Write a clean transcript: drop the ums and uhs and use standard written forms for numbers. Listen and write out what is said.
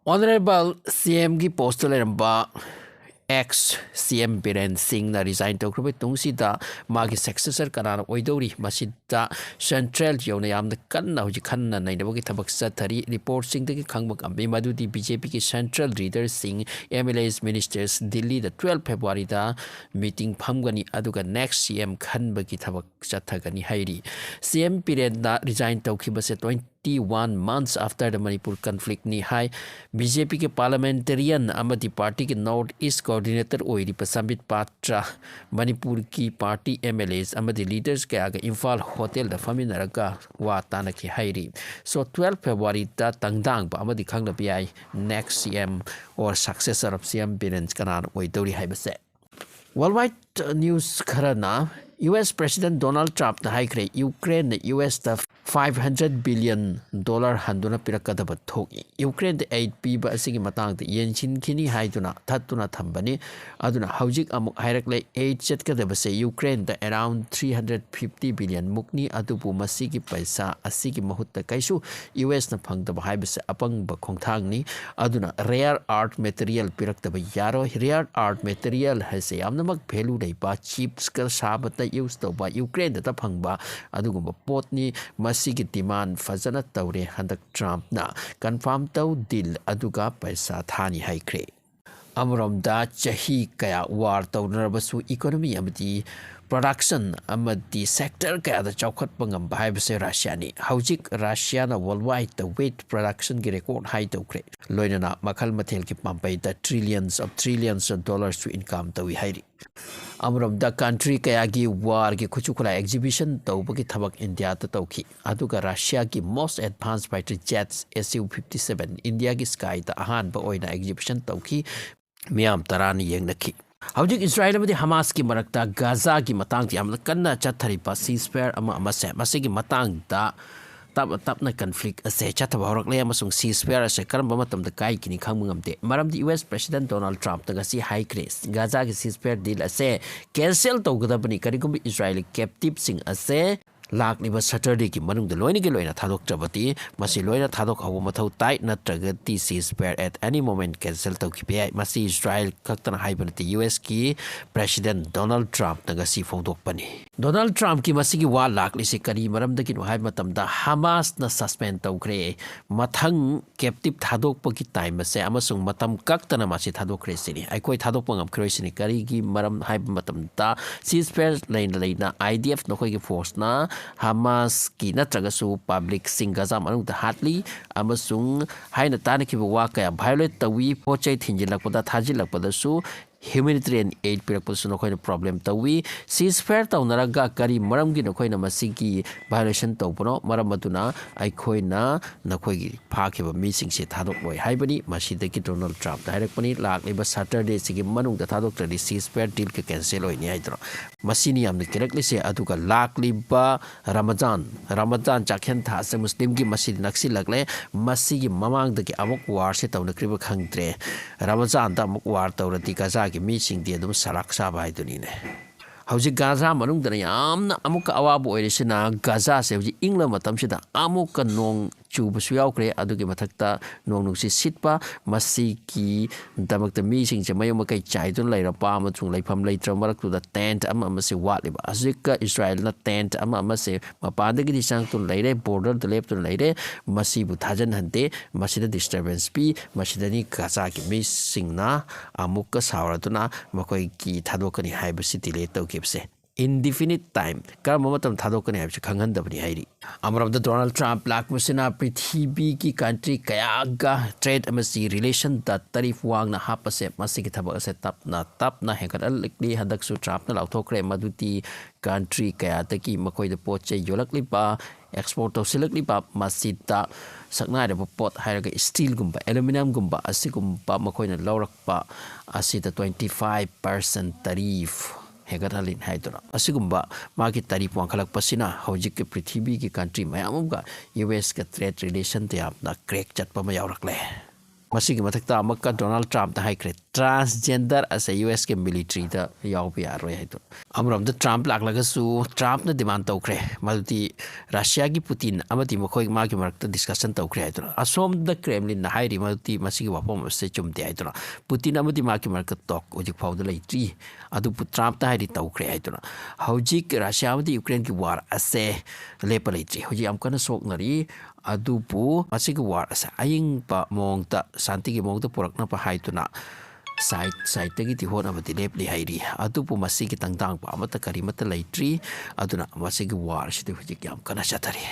Honorable CM की post लेरंबा ex CM Biren Singh na resign to krube tungsida magi successor kanana oidori masida central yona yamna kanna huji khanna naidabagi thabak sathari report sing de khangba ambe madudi BJP ki central leader Singh MLAs ministers Delhi the 12 February da meeting phamgani aduga next CM khanba ki thabak sathagani hairi CM Biren na resign to khibase 21 months after the Manipur conflict ni hai BJP ke parliamentarian amadi party ke North East coordinator oiri Pasambit Patra Manipur ki party MLAs amadi leaders ke aga Imphal hotel da faminaraga wa tana ki hairi so 12 February da tangdang ba amadi khangla pi next CM or successor of CM Biren kanan oi dori hai base worldwide news kharana US President Donald Trump na haikre Ukraine US da $500 billion handuna pirakadaba thoki Ukraine the 8 piba asigi matang the yenchin kini haiduna thatuna thambani aduna haujik amuk hairakle 8 chetkadaba se Ukraine the around $350 billion mukni adubu masigi paisa asigi mahutta kaisu US na phangdaba haibase apang ba khongthangni aduna rare art material piraktaba yaro rare art material hase yamnamak value dai ba chips ka sabata use to ba Ukraine da phangba adugumba potni masigi demand fazana tawre handak Trump na confirm taw deal aduga paisa thani haikre amromda chahi kaya war tawnarabasu economy amati production amati sector kaya da chawkhat pangam bhaibase Russia ni haujik Russia na worldwide the weight production ki record high tawkre loinana makhal mathel ki pampai da trillions of dollars to income tawi hairi amrom the country kaya gi war gi khuchukula exhibition tawbagi thabak India ta tawki aduga Russia ki most advanced fighter jets Su-57 India gi sky ta ahan ba oina exhibition tawki miam tarani yengnaki haujik Israel amadi Hamas ki marakta Gaza ki matang ti amna kanna chathari pa ceasefire ama amase masigi matang da tapna conflict ase chataba horakle amasung ceasefire ase karamba matamda kai kini khangmngamte maramdi US President Donald Trump taga si high craze Gaza ki ceasefire deal ase cancel tawgadabani karigum Israeli captive sing ase lakliba Saturday ki manung de loini ki loina thadok trabati masi loina thadok hawo mathau tai natraga ti ceasefire at any moment cancel taw ki pai masi Israel kaktana haibanati US ki President Donald Trump taga si fodok pani Donald Trump ki masi ki wa lakli se kari maram da ki no hai matam da Hamas na suspend taw kre mathang captive thadok pa ki time se amasung matam kaktana masi thadok kre sini ai koi thadok pangam kre sini kari ki maram hai matam da ceasefire leina IDF no koi ki force na Hamas ki natragasu public sing Gaza manung da hatli amasung haina tana ki wa kaya violate tawi pochai thinjilakpada thajilakpada su humanitarian aid pirakpasu no koina problem tawi ceasefire tawnaraga kari maram gi no koina masigi violation tawpano maram matuna ai koina na koigi phakhiba mi singse thadok loi haibani masidagi Donald Trump directly lakliba Saturday sigi manung da thadok tradi ceasefire deal ka cancel oi ni haidro masini amni kerakli se aduga lakliba Ramadan chakhen tha se muslim gi masjid naksi lagle masigi mamang dagi amuk war se tawnakriba khangtre Ramadan da amuk war tawrati Gaza ki mi sing dia dum sarak sa bai duni ne hauji Gaza manung da yamna amuk awabu oirisina Gaza se hauji ingla matam sida amuk nong chuba su yaukre adugi mathakta nong nungsi sitpa masi ki damakta mi sing che mayo makai chai dun laira pa ma chung laifam laitra marak tu da tent ama se watliba azika Israel na tent ama se mapanda gi disang tun laire border the left tun laire masi bu thajan hante masi da disturbance pi masi da ni Gaza ki mi sing na amuk ka sawra tuna makoi ki thadokani haiba city le to kepse indefinite time karma matam thadokani haibse khanghandabani hairi amram da Donald Trump lakmusina prithibi ki country kaya ga trade amasi relation da tarif wang na hapase masi ki thabak ase tapna hekat alikli hadak su Trump na lauthokre maduti country kaya taki makoi da poche yolakli pa export to silakli pa masita sakna da pot hairaga steel gumba aluminum gumba asigumba makoi na lawrak pa asita 25% tarif hegatalin haidura asigumba magi tarif wangkhalak pasina hojik ke prithibi ki country mayamum ga US ka trade relation te apna crack chatpa ma yawrakle ꯃꯁꯤꯒꯤ ꯃꯊꯛꯇ ꯑꯃꯨꯛꯀ Donald ꯇ꯭ꯔꯝꯞꯅ ꯍꯥꯏꯈ꯭ꯔꯦ transgender ꯑꯁꯦ ꯌꯨ ꯑꯦꯁꯀꯤ ꯃꯤꯂꯤꯇ꯭ꯔꯤꯗ ꯌꯥꯎꯕ ꯌꯥꯔꯣꯏ ꯍꯥꯏꯗꯨꯅ ꯑꯃꯔꯣꯝꯗ ꯇ꯭ꯔꯝꯞ ꯂꯥꯛꯂꯒꯁꯨ ꯇ꯭ꯔꯝꯞꯅ ꯗꯤꯃꯥꯟ ꯇꯧꯈ꯭ꯔꯦ ꯃꯗꯨꯗꯤ ꯔꯁꯤꯌꯥꯒꯤ ꯄꯨꯇꯤꯟ ꯑꯃꯗꯤ ꯃꯈꯣꯏ ꯃꯥꯒꯤ ꯃꯔꯛꯇ ꯗꯤꯁꯀꯁꯟ ꯇꯧꯈ꯭ꯔꯦ ꯍꯥꯏꯗꯨꯅ ꯑꯁꯣꯝꯗ ꯀ꯭ꯔꯦꯝꯂꯤꯟꯅ ꯍꯥꯏꯔꯤ ꯃꯗꯨꯗꯤ ꯃꯁꯤꯒꯤ ꯋꯥꯐꯝ ꯑꯁꯤ ꯆꯨꯝꯗꯦ ꯍꯥꯏꯗꯨꯅ ꯄꯨꯇꯤꯟ ꯑꯃꯗꯤ ꯃꯥꯒꯤ ꯃꯔꯛꯇ ꯇꯣꯛ ꯍꯧꯖꯤꯛ ꯐꯥꯎꯗ ꯂꯩꯇ꯭ꯔꯤ ꯑꯗꯨꯕꯨ ꯇ꯭ꯔꯝꯞꯅ ꯍꯥꯏꯔꯤ ꯇꯧꯈ꯭ꯔꯦ ꯍꯥꯏꯗꯨꯅ ꯍꯧꯖꯤꯛ ꯔꯁꯤꯌꯥ ꯑꯃꯗꯤ ꯌꯨꯀ꯭ꯔꯦꯟꯒꯤ ꯋꯥꯔ ꯑꯁꯦ ꯂꯦꯞꯄ ꯂꯩꯇ꯭ꯔꯤ ꯍꯧꯖꯤꯛ ꯌꯥꯝ ꯀꯟꯅ ꯁꯣꯛꯅꯔꯤ ꯑꯗꯨꯕꯨ ꯃꯁꯤꯒꯤ ꯋꯥꯔ ꯑꯁꯦ ꯑꯌꯤꯡꯕ ꯃꯑꯣꯡꯗ ꯁꯥꯟꯇꯤꯒꯤ ꯃꯑꯣꯡꯗ ꯄꯨꯔꯛꯅꯕ ꯍꯥꯏꯗꯨꯅ ꯁꯥꯏꯠꯇꯒꯤꯗꯤ ꯍꯣꯠꯅꯕꯗꯤ ꯂꯦꯞꯂꯤ ꯍꯥꯏꯔꯤ ꯑꯗꯨꯕꯨ ꯃꯁꯤꯒꯤ ꯇꯪꯇꯥꯡꯕ ꯑꯃꯠꯇ ꯀꯔꯤꯃꯠꯇ ꯂꯩꯇ꯭ꯔꯤ ꯑꯗꯨꯅ ꯃꯁꯤꯒꯤ ꯋꯥꯔꯁꯤꯗꯤ ꯍꯧꯖꯤꯛ ꯌꯥꯝ ꯀꯟꯅ ꯆꯠꯊꯔꯤ